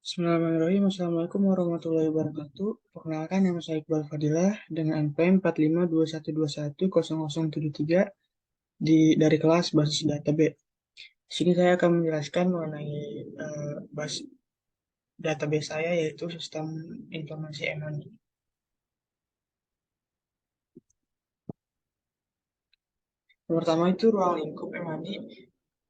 Bismillahirrahmanirrahim. Assalamualaikum warahmatullahi wabarakatuh. Perkenalkan, nama saya Iqbal Fadilah dengan NPM 4521210073 dari kelas Basis Data B. Di sini saya akan menjelaskan mengenai basis database saya, yaitu Sistem Informasi E-Money. Yang pertama itu ruang lingkup E-Money.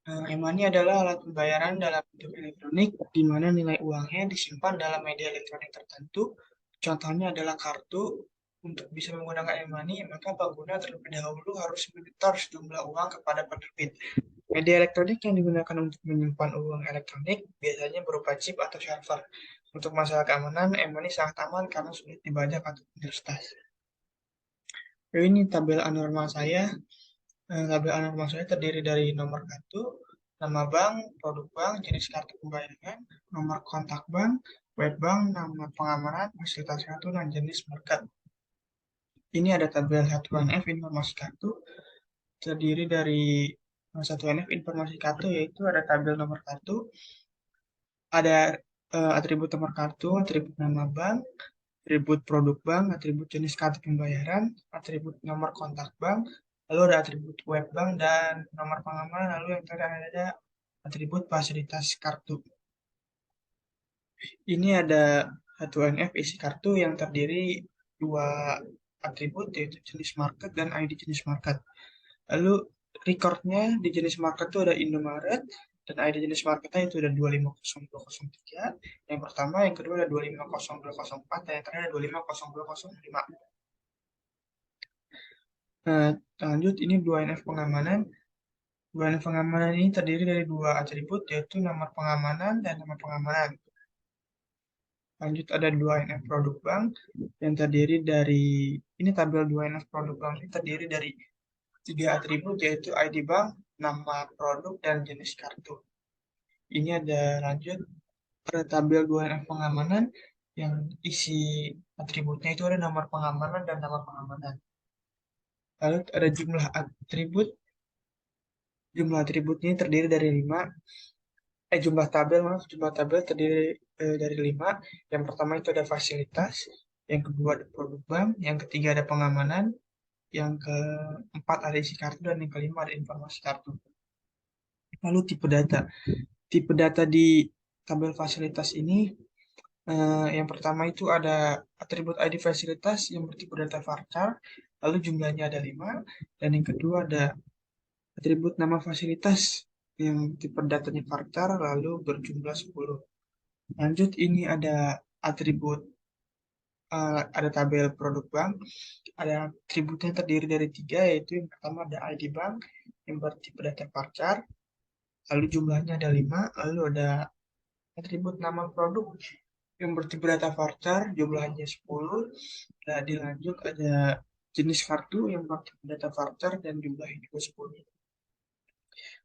E-Money adalah alat pembayaran dalam bentuk elektronik di mana nilai uangnya disimpan dalam media elektronik tertentu. Contohnya adalah kartu. Untuk bisa menggunakan e-money, maka pengguna terlebih dahulu harus menyetor sejumlah uang kepada penerbit. Media elektronik yang digunakan untuk menyimpan uang elektronik biasanya berupa chip atau server. Untuk masalah keamanan, e-money sangat aman karena sulit dibajak atau diretas. Ini tabel anormal saya. Tabel anormal saya terdiri dari nomor kartu, nama bank, produk bank, jenis kartu pembayaran, nomor kontak bank, web bank, nama pengamanan, fasilitas kartu, dan jenis market. Ini ada tabel satuan F informasi kartu, terdiri dari satuan F informasi kartu, yaitu ada tabel nomor kartu, ada atribut nomor kartu, atribut nama bank, atribut produk bank, atribut jenis kartu pembayaran, atribut nomor kontak bank, lalu ada atribut web bank dan nomor pengamanan, lalu yang terakhir ada atribut fasilitas kartu. Ini ada satuan F isi kartu yang terdiri dua atribut, yaitu jenis market dan ID jenis market. Lalu recordnya di jenis market itu ada Indomaret, dan ID jenis marketnya itu ada 250203. Yang pertama, yang kedua ada 250204, dan yang terakhir ada 250205. Nah, lanjut, ini 2NF pengamanan. 2NF pengamanan ini terdiri dari dua atribut, yaitu nomor pengamanan dan nama pengamanan. Lanjut, ada 2NF produk bank yang terdiri dari, ini tabel 2NF produk bank ini terdiri dari tiga atribut, yaitu ID bank, nama produk, dan jenis kartu. Ini ada lanjut, ada tabel 2NF pengamanan yang isi atributnya itu ada nomor pengamanan dan nama pengamanan. Lalu ada jumlah atribut. Jumlah atributnya terdiri dari 5. Jumlah tabel terdiri dari 5. Yang pertama itu ada fasilitas, yang kedua ada produk bank, yang ketiga ada pengamanan, yang keempat ada isi kartu, dan yang kelima ada informasi kartu. Lalu tipe data. Tipe data di tabel fasilitas ini, yang pertama itu ada atribut ID fasilitas yang bertipe data varchar, lalu jumlahnya ada 5, dan yang kedua ada atribut nama fasilitas yang tipe datanya varchar lalu berjumlah 10. Lanjut, ini ada atribut, ada tabel produk bank, ada atributnya terdiri dari 3, yaitu yang pertama ada ID bank yang bertipe data varchar, lalu jumlahnya ada 5, lalu ada atribut nama produk yang bertipe data varchar, jumlahnya 10, dan dilanjut ada jenis kartu yang bertipe data varchar dan jumlahnya juga 10.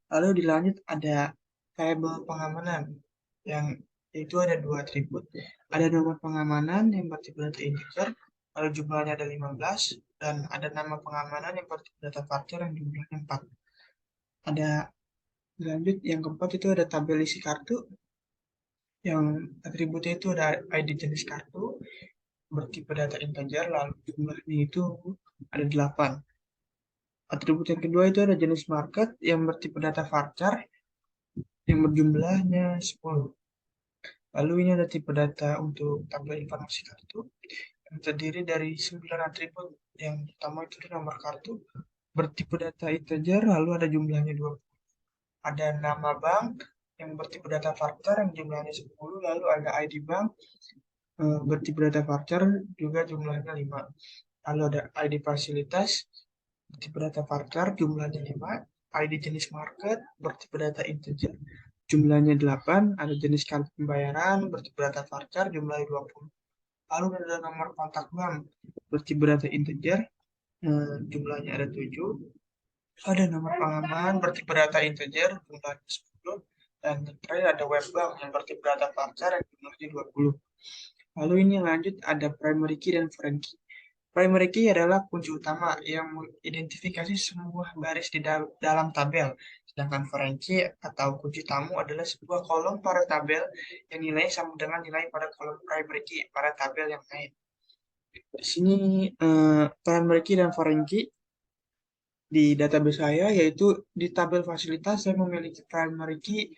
Lalu dilanjut ada variabel pengamanan yang itu ada dua atribut. Ada nomor pengamanan yang bertipe data integer, lalu jumlahnya ada 15, dan ada nama pengamanan yang bertipe data varchar yang jumlahnya 4. Ada Lanjut, yang keempat itu ada tabel isi kartu yang atributnya itu ada ID jenis kartu bertipe data integer, lalu jumlahnya itu ada 8. Atribut yang kedua itu ada jenis market yang bertipe data varchar yang berjumlahnya 10. Lalu ini ada tipe data untuk tabel informasi kartu yang terdiri dari 9 atribut. Yang pertama itu nomor kartu bertipe data integer, lalu ada jumlahnya 20. Ada nama bank yang bertipe data varchar yang jumlahnya 10, lalu ada ID bank bertipe data varchar juga jumlahnya 5. Lalu ada ID fasilitas bertipe data varchar jumlahnya 5, ID jenis market bertipe data integer jumlahnya 8, ada jenis kartu pembayaran bertipe data varchar jumlahnya 20. Lalu ada nomor kontak bank bertipe data integer jumlahnya ada 7. Ada nomor pengamanan bertipe data integer jumlahnya 10, dan terakhir ada web bank yang bertipe data varchar yang jumlahnya 20. Lalu ini lanjut ada primary key dan foreign key. Primary key adalah kunci utama yang mengidentifikasi semua baris di dalam tabel, Sedangkan foreign key atau kunci tamu adalah sebuah kolom pada tabel yang nilainya sama dengan nilai pada kolom primary key pada tabel yang lain. Di sini primary key dan foreign key di database saya, yaitu di tabel fasilitas saya memiliki primary key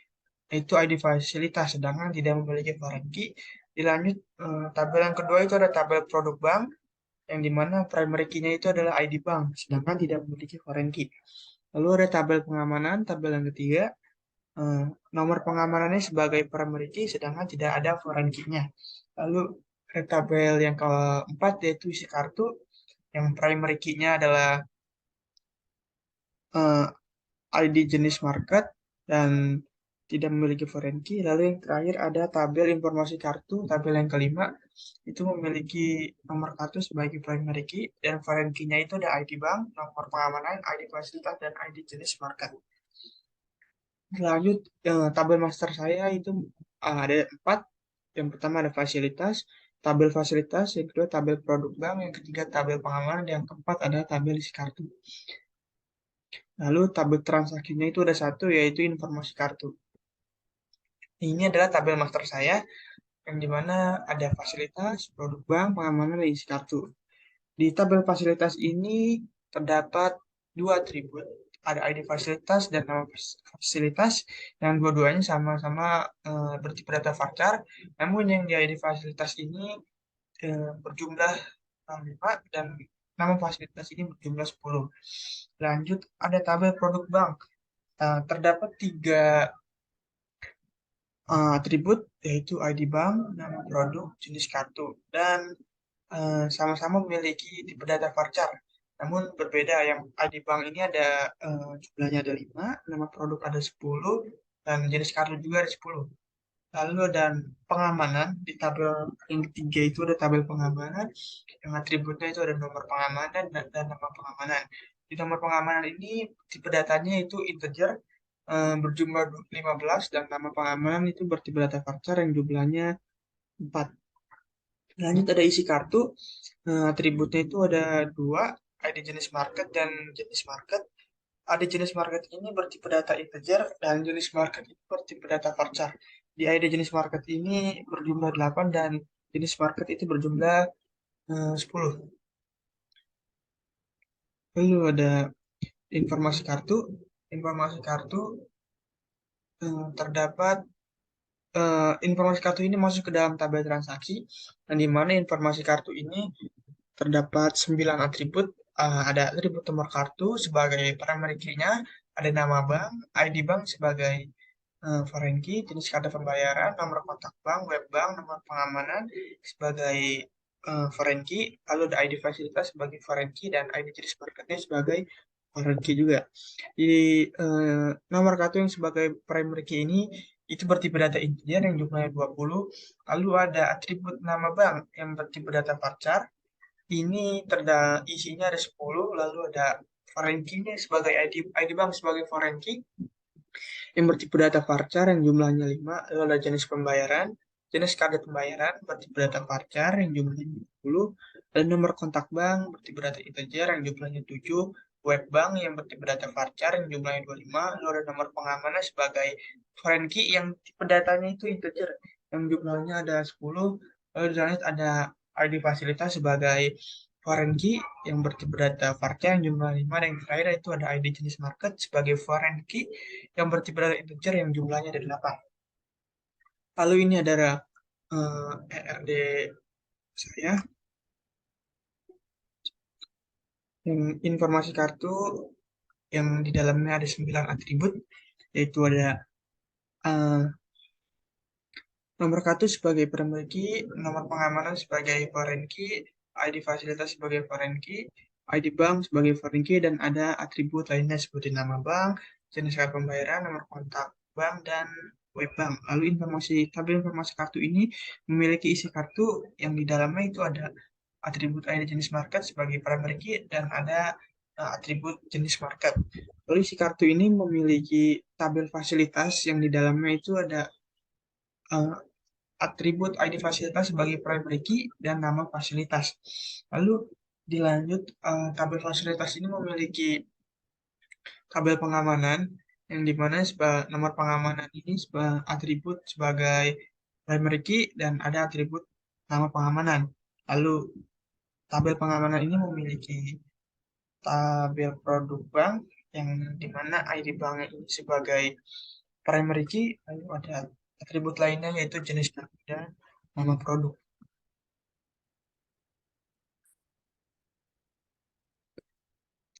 yaitu ID fasilitas, sedangkan tidak memiliki foreign key. Dilanjut, tabel yang kedua itu ada tabel produk bank, yang dimana primary key-nya itu adalah ID bank, sedangkan tidak memiliki foreign key. Lalu ada tabel pengamanan, tabel yang ketiga, eh, nomor pengamanannya sebagai primary key, sedangkan tidak ada foreign key-nya. Lalu ada tabel yang keempat, yaitu isi kartu, yang primary key-nya adalah eh, ID jenis market dan tidak memiliki foreign key. Lalu yang terakhir ada tabel informasi kartu, tabel yang kelima itu memiliki nomor kartu sebagai primary key dan foreign key-nya itu ada ID bank, nomor pengamanan, ID fasilitas, dan ID jenis market. Lanjut, tabel master saya itu ada 4. Yang pertama ada fasilitas, tabel fasilitas, yang kedua tabel produk bank, yang ketiga tabel pengamanan, dan yang keempat ada tabel isi kartu. Lalu tabel transaksinya itu ada 1, yaitu informasi kartu. Ini adalah tabel master saya, yang dimana ada fasilitas, produk bank, pengamanan, dan isi kartu. Di tabel fasilitas ini terdapat 2 atribut, ada ID fasilitas dan nama fasilitas, yang dua-duanya sama-sama bertipe data varchar, namun yang di ID fasilitas ini berjumlah 5 dan nama fasilitas ini berjumlah 10. Lanjut, ada tabel produk bank. Terdapat 3 atribut, yaitu ID bank, nama produk, jenis kartu, dan sama-sama memiliki tipe data varchar. Namun berbeda, yang ID bank ini ada jumlahnya ada 5, nama produk ada 10, dan jenis kartu juga ada 10. Lalu ada pengamanan, di tabel yang ketiga itu ada tabel pengamanan, yang atributnya itu ada nomor pengamanan dan nama pengamanan. Di nomor pengamanan ini tipe datanya itu integer, berjumlah 15, dan nama pengamanan itu bertipe data varchar yang jumlahnya 4. Lanjut ada isi kartu, atributnya itu ada 2, ID jenis market dan jenis market. ID jenis market ini bertipe data integer dan jenis market ini bertipe data varchar. Di ID jenis market ini berjumlah 8 dan jenis market itu berjumlah 10. Lalu ada informasi kartu. Informasi kartu terdapat informasi kartu ini masuk ke dalam tabel transaksi, dan di mana informasi kartu ini terdapat 9 atribut. Ada atribut nomor kartu sebagai primary key-nya, ada nama bank, ID bank sebagai foreign key, jenis kartu pembayaran, nomor kontak bank, web bank, nomor pengamanan sebagai foreign key, lalu ada ID fasilitas sebagai foreign key, dan ID jenis marketnya sebagai foreign key juga. Di nomor kartu yang sebagai primary key ini itu bertipe data integer yang jumlahnya 20. Lalu ada atribut nama bank yang bertipe data varchar. Ini isinya ada 10, lalu ada foreign key-nya sebagai ID bank sebagai foreign key yang bertipe data varchar yang jumlahnya 5, lalu ada jenis pembayaran, jenis kode pembayaran bertipe data varchar yang jumlahnya 20, dan nomor kontak bank bertipe data integer yang jumlahnya 7, web bank yang bertipe data varchar yang jumlahnya 25, lalu ada nomor pengamanan sebagai foreign key yang tipe datanya itu integer yang jumlahnya ada 10, lalu di ada ID fasilitas sebagai foreign key yang bertipe data varchar yang jumlah 5, dan yang terakhir itu ada ID jenis market sebagai foreign key yang bertipe data integer yang jumlahnya ada 8. Lalu ini adalah ERD saya, yang informasi kartu yang di dalamnya ada 9 atribut, yaitu ada eh, nomor kartu sebagai primary key, nomor pengamanan sebagai foreign key, ID fasilitas sebagai foreign key, ID bank sebagai foreign key, dan ada atribut lainnya seperti nama bank, jenis kartu pembayaran, nomor kontak bank, dan web bank. Lalu tabel informasi kartu ini memiliki isi kartu yang di dalamnya itu ada atribut ID jenis market sebagai primary key dan ada atribut jenis market. Lalu isi kartu ini memiliki tabel fasilitas yang di dalamnya itu ada uh, atribut ID fasilitas sebagai primary key dan nama fasilitas. Lalu dilanjut, tabel fasilitas ini memiliki tabel pengamanan yang dimana nomor pengamanan ini atribut sebagai primary key dan ada atribut nama pengamanan. Lalu tabel pengamanan ini memiliki tabel produk bank yang dimana ID banknya ini sebagai primary key, lalu ada atribut lainnya yaitu jenis kartu dan nama produk.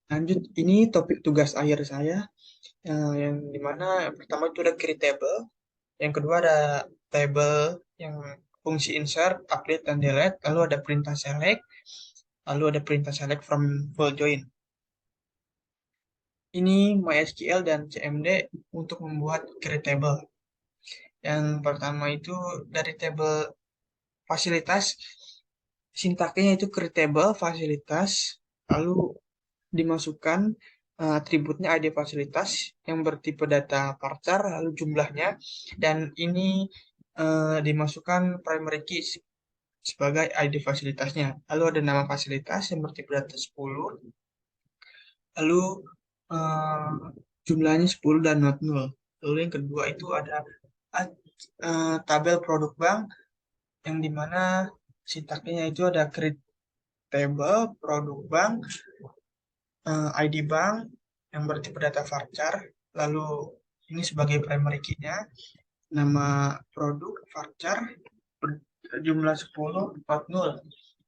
Lanjut, ini topik tugas akhir saya, yang dimana yang pertama itu ada create table, yang kedua ada table yang fungsi insert, update, dan delete, lalu ada perintah select, lalu ada perintah select from full join. Ini MySQL dan CMD untuk membuat create table. Yang pertama itu dari table fasilitas, sintaknya itu create table fasilitas, lalu dimasukkan atributnya ID fasilitas yang bertipe data varchar, lalu jumlahnya, dan ini dimasukkan primary key sebagai ID fasilitasnya. Lalu ada nama fasilitas yang bertipe data 10, lalu eh, jumlahnya 10 dan not null. Lalu yang kedua itu ada tabel produk bank yang dimana sintaknya itu ada create table produk bank, ID bank yang bertipe data varchar, lalu ini sebagai primary key-nya, nama produk varchar jumlah 10 40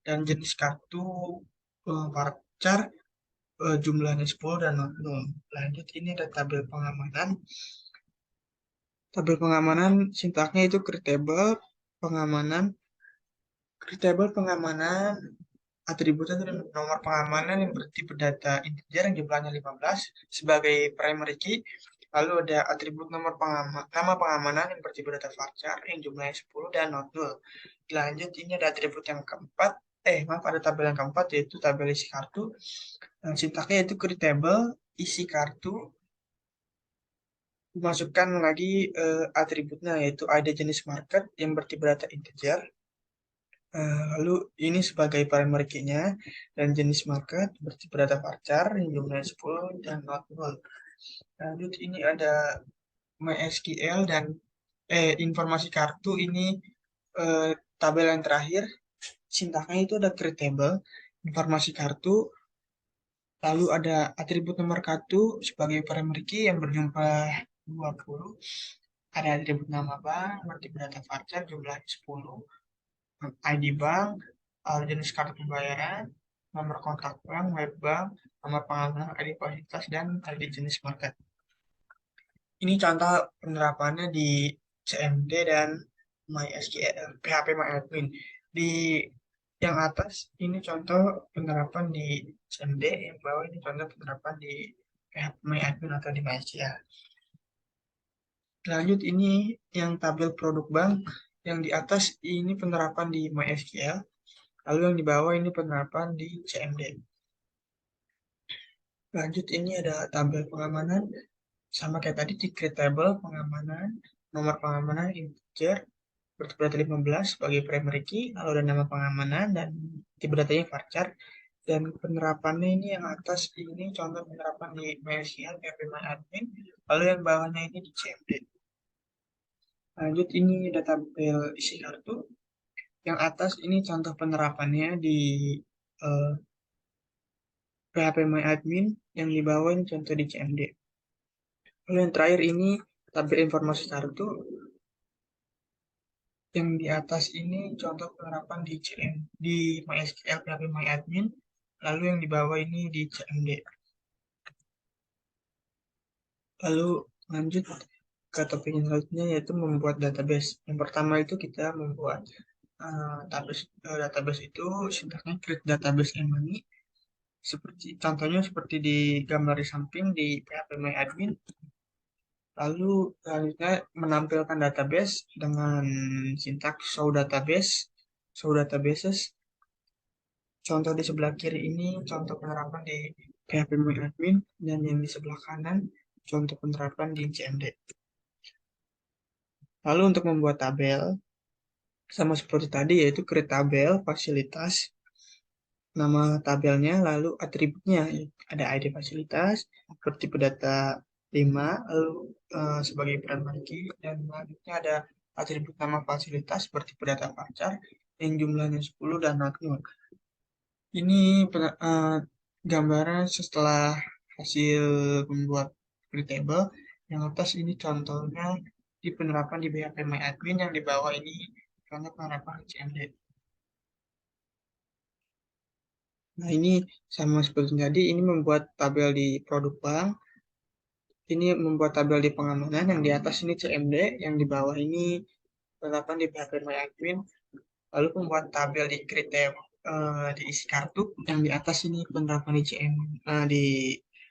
dan jenis kartu varchar jumlahnya 10 dan 0. Lanjut, ini ada tabel pengamanan. Tabel pengamanan sintaknya itu create table pengamanan atributnya itu nomor pengamanan yang bertipe data integer yang jumlahnya 15 sebagai primary key. Lalu ada atribut nama pengamanan yang bertipe data varchar yang jumlahnya 10 dan not null. Lanjut, ini ada atribut yang keempat, maaf, ada tabel yang keempat yaitu tabel isi kartu. Sintaknya itu create table isi kartu, masukkan lagi atributnya yaitu ID jenis market yang bertipe data integer. Lalu ini sebagai primary key-nya dan jenis market bertipe data varchar yang jumlahnya 10 dan not null. Lanjut, ini ada MySQL dan informasi kartu ini tabel yang terakhir. Sintaknya itu ada create table informasi kartu, lalu ada atribut nomor kartu sebagai primary key yang berjumlah 20, ada atribut nama bank bertipe data varchar jumlahnya 10, ID bank, jenis kartu pembayaran, nomor kontak bank, web bank, nomor pengamanan, ID fasilitas, dan ID jenis market. Ini contoh penerapannya di CMD dan MySQL, PHP MyAdmin. Di yang atas ini contoh penerapan di CMD, yang bawah ini contoh penerapan di PHP MyAdmin atau di MySQL. Lanjut, ini yang tabel produk bank, yang di atas ini penerapan di MySQL, lalu yang di bawah ini penerapan di CMD. Lanjut, ini ada tabel pengamanan, sama kayak tadi di create table pengamanan, nomor pengamanan integer, bertipe data 15 sebagai primary key, lalu ada nama pengamanan dan tipe datanya varchar. Dan penerapannya ini yang atas ini contoh penerapan di MySQL, PHP MyAdmin, lalu yang bawahnya ini di CMD. Lanjut, ini ada tabel isi kartu. Yang atas ini contoh penerapannya di PHP MyAdmin, yang di bawah ini contoh di CMD. Lalu yang terakhir ini tabel informasi kartu. Yang di atas ini contoh penerapan di di MySQL PHP MyAdmin, lalu yang di bawah ini di CMD. Lalu lanjut ke topik yang selanjutnya yaitu membuat database. Yang pertama itu kita membuat database itu sintaknya create database enemy, seperti contohnya seperti di gambar di samping di PHP MyAdmin. Lalu selanjutnya menampilkan database dengan sintaks show databases. Contoh di sebelah kiri ini contoh penerapan di PHP MyAdmin, dan yang di sebelah kanan contoh penerapan di CMD. Lalu untuk membuat tabel, sama seperti tadi yaitu create tabel, fasilitas, nama tabelnya, lalu atributnya. Ada ID fasilitas, bertipe data 5, lalu sebagai primary key, dan selanjutnya ada atribut nama fasilitas seperti data pacar yang jumlahnya 10 dan not null. Ini gambaran setelah hasil membuat table. Yang atas ini contohnya di penerapan di PHP MyAdmin, yang di bawah ini contoh penerapan CMD. Nah, ini sama seperti tadi, ini membuat tabel di produk bank, ini membuat tabel di pengamanan, yang di atas ini CMD, yang di bawah ini penerapan di PHP MyAdmin, lalu membuat tabel di kriteria di isi kartu, yang di atas ini penerapan di di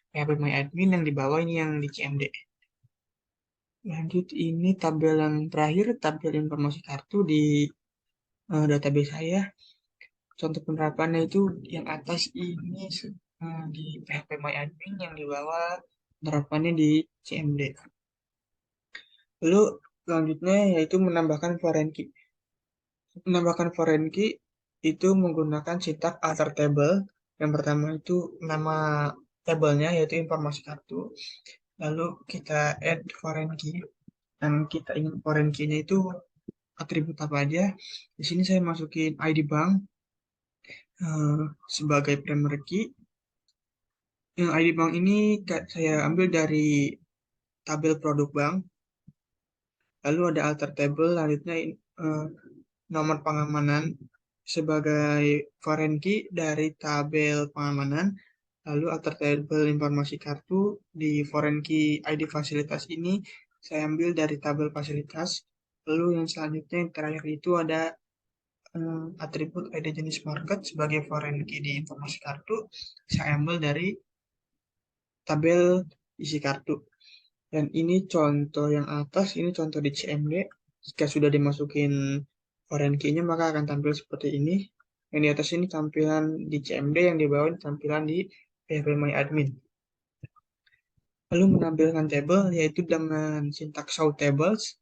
PHP MyAdmin, yang di bawah ini yang di CMD. Lanjut, ini tabel yang terakhir, tabel informasi kartu di database saya. Contoh penerapannya itu yang atas ini di PHP MyAdmin, yang di bawah penerapannya di CMD. Lalu selanjutnya yaitu menambahkan foreign key. Menambahkan foreign key itu menggunakan sintak alter table. Yang pertama itu nama tabelnya yaitu informasi kartu. Lalu kita add foreign key. Dan kita ingin foreign key-nya itu atribut apa aja. Di sini saya masukin ID bank sebagai primary key. Yang ID bank ini saya ambil dari tabel produk bank. Lalu ada alter table, selanjutnya nomor pengamanan sebagai foreign key dari tabel pengamanan. Lalu alter table informasi kartu di foreign key ID fasilitas ini saya ambil dari tabel fasilitas. Lalu yang selanjutnya yang terakhir itu ada atribut ID jenis market sebagai foreign key di informasi kartu. Saya ambil dari tabel isi kartu. Dan ini contoh yang atas, ini contoh di CMD. Jika sudah dimasukin foreign key-nya, maka akan tampil seperti ini. Yang di atas ini tampilan di CMD, yang di bawah ini tampilan di PHP MyAdmin. Lalu menampilkan table, yaitu dengan sintak show tables.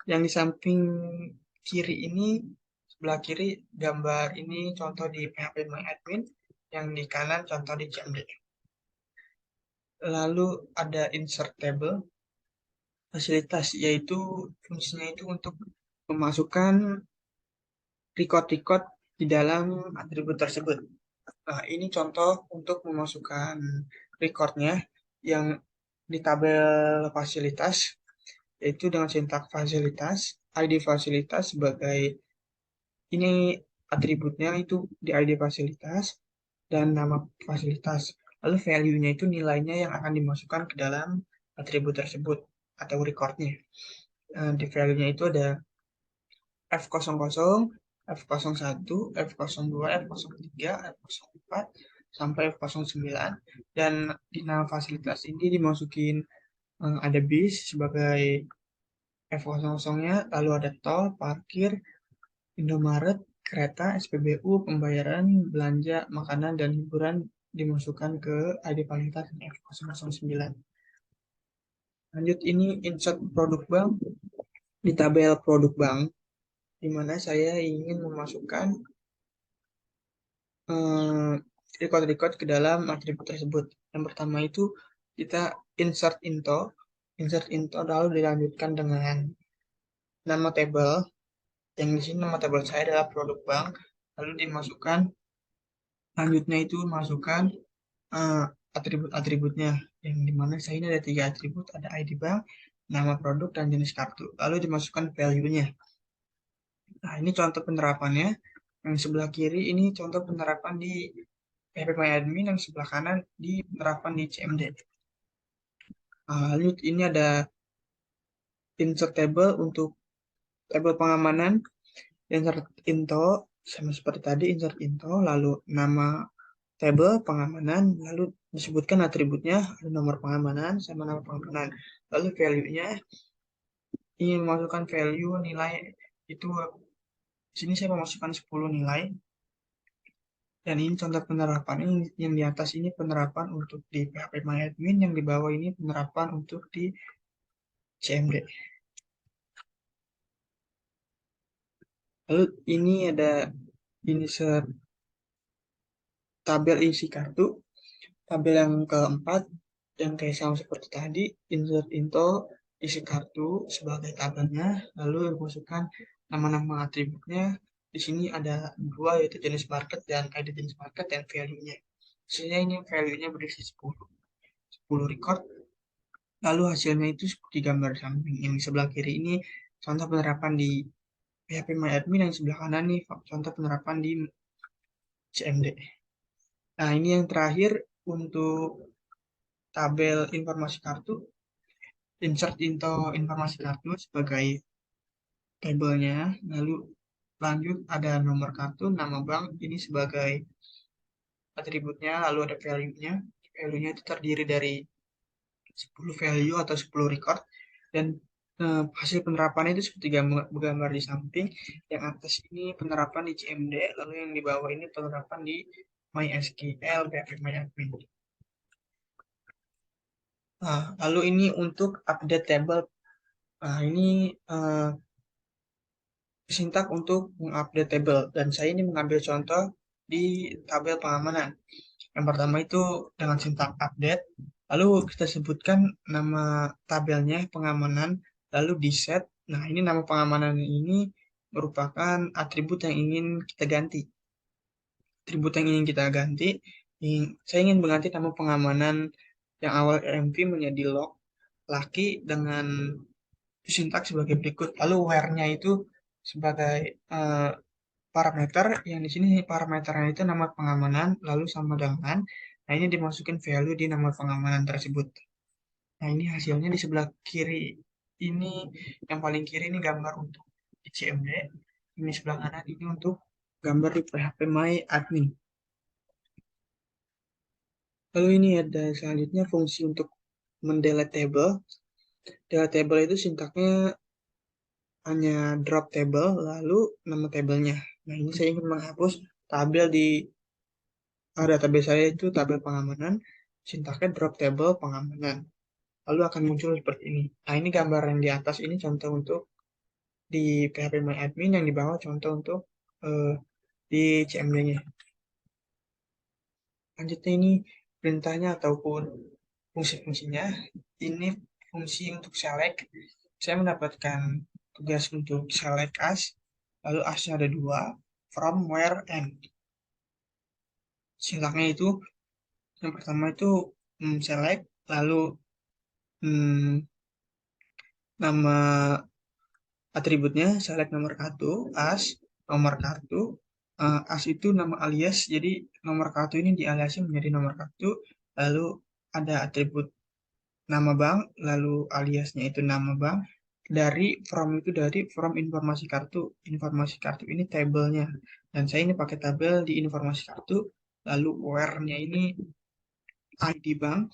Yang di samping kiri ini, sebelah kiri gambar ini contoh di PHP MyAdmin, yang di kanan contoh di CMD. Lalu ada insert table, fasilitas, yaitu fungsinya itu untuk memasukkan record-record di dalam atribut tersebut. Nah, ini contoh untuk memasukkan recordnya yang di tabel fasilitas, yaitu dengan sintak fasilitas, ID fasilitas sebagai ini atributnya itu di ID fasilitas dan nama fasilitas. Lalu value-nya itu nilainya yang akan dimasukkan ke dalam atribut tersebut atau recordnya. Di value-nya itu ada F00, F01, F02, F03, F04, sampai F09. Dan di nama fasilitas ini dimasukin ada bis sebagai F00-nya, lalu ada tol, parkir, Indomaret, kereta, SPBU, pembayaran, belanja, makanan, dan hiburan dimasukkan ke ID fasilitas F009. Lanjut, ini insert produk bank di tabel produk bank, di mana saya ingin memasukkan record-record ke dalam atribut tersebut. Yang pertama itu kita insert into lalu dilanjutkan dengan nama table. Yang di sini nama table saya adalah produk bank, lalu dimasukkan lanjutnya itu masukkan eh, atribut-atributnya, yang dimana saya ini ada 3 atribut, ada ID bank, nama produk, dan jenis kartu, lalu dimasukkan value-nya. Nah, ini contoh penerapannya. Yang sebelah kiri ini contoh penerapan di PHP MyAdmin, yang sebelah kanan di penerapan di CMD. Lalu ini ada insert table untuk tabel pengamanan, insert into, sama seperti tadi insert into, lalu nama tabel pengamanan, lalu disebutkan atributnya, ada nomor pengamanan sama nama pengamanan. Lalu value-nya, ingin memasukkan value nilai itu, di sini saya memasukkan 10 nilai. Dan ini contoh penerapan, ini yang di atas ini penerapan untuk di PHP MyAdmin, yang di bawah ini penerapan untuk di CMD. Lalu ini ada insert tabel isi kartu, tabel yang keempat, Dan kayak sama seperti tadi, insert into isi kartu sebagai tabelnya, lalu masukkan nama-nama atributnya. Di sini ada dua, yaitu jenis market dan ID jenis market dan value-nya. Misalnya ini value-nya berisi 10 record, lalu hasilnya itu seperti gambar samping. Yang di sebelah kiri ini contoh penerapan di PHP MyAdmin, yang sebelah kanan nih contoh penerapan di CMD. Nah, ini yang terakhir untuk tabel informasi kartu, insert into informasi kartu sebagai tabelnya, lalu lanjut ada nomor kartu, nama bank, ini sebagai atributnya, lalu ada value-nya. Value-nya itu terdiri dari 10 value atau 10 record, dan hasil penerapannya itu seperti gambar di samping. Yang atas ini penerapan di CMD, lalu yang di bawah ini penerapan di MySQL, PHP MyAdmin. Nah, lalu ini untuk update table. Nah, ini sintak untuk mengupdate table, dan saya ini mengambil contoh di tabel pengamanan. Yang pertama itu dengan sintak update, lalu kita sebutkan nama tabelnya pengamanan, lalu di set. Nah, ini nama pengamanan ini merupakan atribut yang ingin kita ganti. Atribut yang ingin kita ganti, saya ingin mengganti nama pengamanan yang awal RMV menjadi log laki dengan sintak sebagai berikut. Lalu where-nya itu sebagai parameter, yang di sini parameternya itu nama pengamanan, lalu sama dengan, nah ini dimasukin value di nama pengamanan tersebut. Nah, ini hasilnya di sebelah kiri. Ini yang paling kiri ini gambar untuk di CMD, ini sebelah kanan ini untuk gambar di PHP My Admin. Lalu ini ada selanjutnya fungsi untuk mendelete table. Delete table itu sintaknya hanya drop table lalu nama tabelnya. Nah, ini saya ingin menghapus tabel di database saya itu tabel pengamanan, sintaknya drop table pengamanan. Lalu akan muncul seperti ini. Nah, ini gambar yang di atas ini contoh untuk di PHP MyAdmin, yang di bawah contoh untuk eh, di CMD-nya. Lanjutnya ini perintahnya ataupun fungsi-fungsinya. Ini fungsi untuk select. Saya mendapatkan tugas untuk select as, lalu as-nya ada dua, from, where, and. Sintaknya itu yang pertama itu select, lalu hmm, nama atributnya select nomor kartu, as, nomor kartu. As itu nama alias, jadi nomor kartu ini dialiasin menjadi nomor kartu, lalu ada atribut nama bank, lalu aliasnya itu nama bank, dari from itu dari from informasi kartu ini tabelnya, dan saya ini pakai tabel di informasi kartu, lalu where-nya ini ID bank,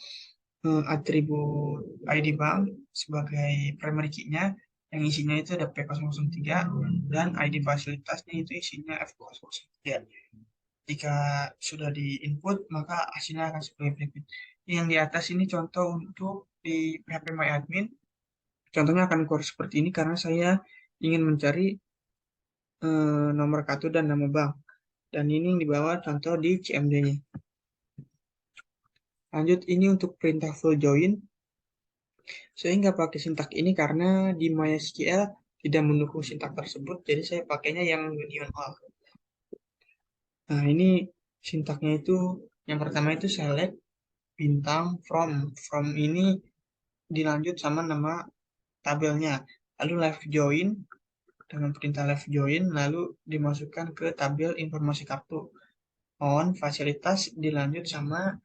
atribut ID bank sebagai primary key-nya, yang isinya itu ada P003, dan ID fasilitasnya itu isinya F003. Jika sudah di input, maka hasilnya akan sebagai berikut. Yang di atas ini contoh untuk di PHP MyAdmin. Contohnya akan keluar seperti ini karena saya ingin mencari nomor kartu dan nama bank. Dan ini yang di bawah contoh di CMD-nya. Lanjut, ini untuk perintah full join. Saya nggak pakai sintak ini karena di MySQL tidak mendukung sintak tersebut, jadi saya pakainya yang union all. Nah, ini sintaknya itu yang pertama itu select bintang from. From ini dilanjut sama nama tabelnya. Lalu left join dengan perintah left join, lalu dimasukkan ke tabel informasi kartu. On fasilitas dilanjut sama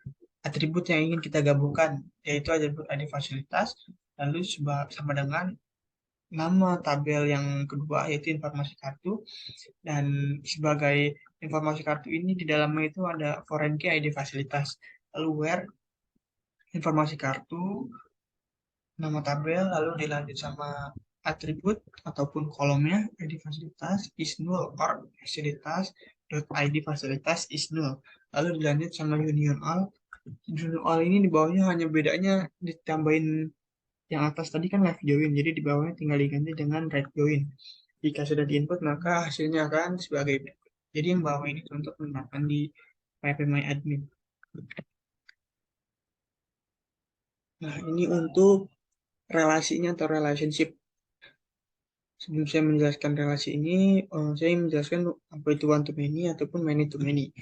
atribut yang ingin kita gabungkan, yaitu atribut ID fasilitas, lalu sama dengan nama tabel yang kedua yaitu informasi kartu, dan sebagai informasi kartu ini di dalamnya itu ada foreign key ID fasilitas, lalu where informasi kartu, nama tabel, lalu dilanjut sama atribut ataupun kolomnya ID fasilitas is null or fasilitas dot ID fasilitas is null, lalu dilanjut sama union all. Union all ini di bawahnya hanya bedanya ditambahin yang atas tadi kan left join, jadi di bawahnya tinggal diganti dengan right join. Jika sudah diinput, maka hasilnya akan sebagai berikut. Jadi yang bawah ini contoh penerapan di PHP MyAdmin. Nah, ini untuk relasinya atau relationship. Sebelum saya menjelaskan relasi ini, saya menjelaskan apa itu one to many ataupun many to many.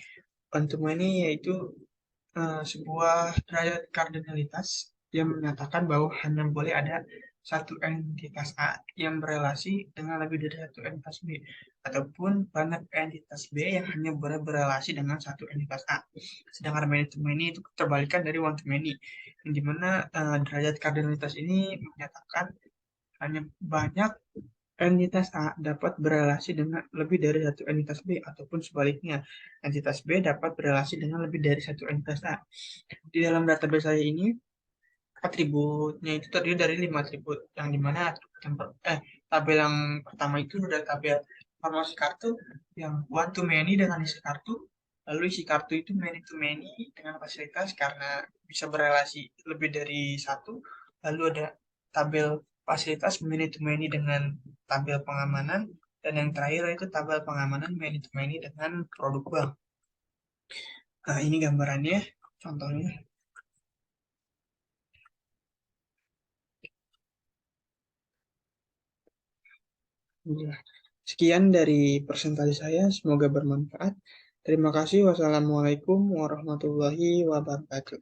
One to many yaitu sebuah derajat kardinalitas yang menyatakan bahwa hanya boleh ada satu entitas A yang berelasi dengan lebih dari satu entitas B, ataupun banyak entitas B yang hanya boleh berelasi dengan satu entitas A. Sedangkan many to many itu terbalikan dari one to many, yang dimana derajat kardinalitas ini menyatakan hanya banyak entitas A dapat berelasi dengan lebih dari satu entitas B, ataupun sebaliknya, entitas B dapat berelasi dengan lebih dari satu entitas A. Di dalam database saya ini, atributnya itu terdiri dari 5 atribut, yang dimana tabel yang pertama itu sudah tabel informasi kartu, yang one to many dengan isi kartu, lalu isi kartu itu many to many dengan fasilitas karena bisa berelasi lebih dari satu, lalu ada tabel fasilitas many to many dengan tabel pengamanan, dan yang terakhir itu tabel pengamanan many to many dengan produk bank. Nah, ini gambarannya, contohnya. Ya. Sekian dari presentasi saya, semoga bermanfaat. Terima kasih. Wassalamualaikum warahmatullahi wabarakatuh.